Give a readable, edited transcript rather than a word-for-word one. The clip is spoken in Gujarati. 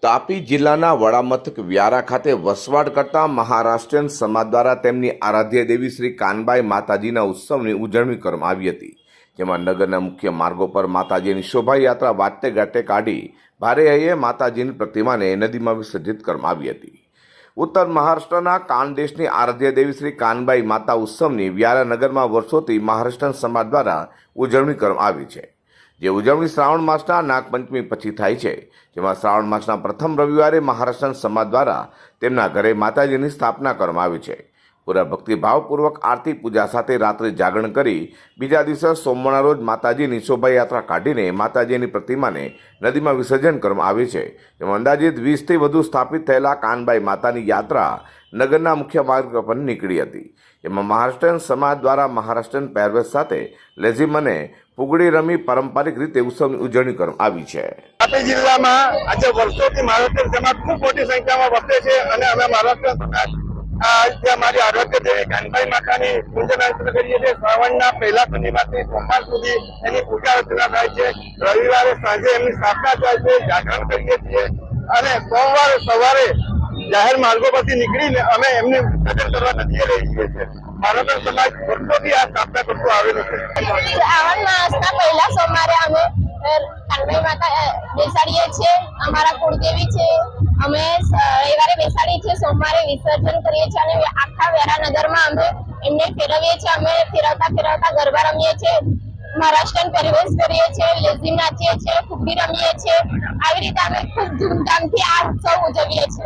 તાપી જિલ્લાના વડામથક વ્યારા ખાતે વસવાટ કરતા મહારાષ્ટ્રીયન સમાજ દ્વારા તેમની આરાધ્ય દેવી શ્રી કાનબાઈ માતાજીના ઉત્સવની ઉજવણી કરવામાં આવી હતી, જેમાં નગરના મુખ્ય માર્ગો પર માતાજીની શોભાયાત્રા વાટતે ગાટે કાઢી ભારે હૈયે માતાજીની પ્રતિમાને નદીમાં વિસર્જિત કરવામાં આવી હતી। ઉત્તર મહારાષ્ટ્રના કાનદેશની આરાધ્ય દેવી શ્રી કાનબાઈ માતા ઉત્સવની વ્યારા નગરમાં વર્ષોથી મહારાષ્ટ્રીયન સમાજ દ્વારા ઉજવણી કરવામાં આવી છે, જે ઉજવણી શ્રાવણ માસના નાગપંચમી પછી થાય છે, જેમાં શ્રાવણ માસના પ્રથમ રવિવારે મહારાષ્ટ્રીયન સમાજ દ્વારા તેમના ઘરે માતાજીની સ્થાપના કરવામાં આવી છે। પૂરા ભક્તિભાવપૂર્વક આરતી પૂજા સાથે રાત્રે જાગરણ કરી બીજા દિવસે સોમવારના રોજ માતાજીની શોભાયાત્રા કાઢીને માતાજીની પ્રતિમાને નદીમાં વિસર્જન કરવામાં આવે છે, જેમાં અંદાજિત 20થી વધુ સ્થાપિત થયેલા કાનબાઈ માતાની યાત્રા નગરના મુખ્ય માર્ગ પર નીકળી હતી, જેમાં મહારાષ્ટ્રીયન સમાજ દ્વારા મહારાષ્ટ્રીયન પહેરવેશ સાથે લેઝીમ અને ફુગડી રમી પારંપરિક રીતે ઉત્સવની ઉજવણી કરવામાં આવી છે। તાપી જિલ્લામાં આજે વર્ષોથી મહારાષ્ટ્રીયન સમાજ ખૂબ મોટી સંખ્યામાં વસે છે અને અમે મહારાષ્ટ્રીયન સમાજ આજે અમારી આરોગ્ય દેવી કાનબાઈ માતાની પૂજન અર્ચના કરીએ છીએ। શ્રાવણના પહેલા શનિવારથી સોમવાર સુધી એની પૂજા અર્ચના થાય છે। રવિવારે સાંજે એમની સ્થાપના થાય છે, જાગરણ કરીએ છીએ અને સોમવારે સવારે જાહેર માર્ગો પરથી નીકળીને અમે એમને વિસર્જન કરવા નદીએ લઈ જઈએ છીએ। મહારાષ્ટ્ર સમાજ વર્ષોથી આ સ્થાપના કરતો આવેલો છે। શ્રાવણ માસના પહેલા સોમવારે અમે કાનબાઈ માતા બેસાડીએ છીએ, અમારા કુળદેવી છે। અમે રવિવારે બેસાડીએ છીએ, સોમવારે વિસર્જન કરીએ છીએ અને આખા વ્યારા નગરમાં અમે એમને ફેરવીએ છીએ। અમે ફેરવતા ફેરવતા ગરબા રમીએ છીએ, મહારાષ્ટ્રીયન પહેરવેશ કરીએ છીએ, લેઝીમ નાચીએ છીએ, ફુગડી રમીએ છીએ। આવી રીતે અમે ખૂબ ધૂમધામથી આ ઉત્સવ ઉજવીએ છીએ।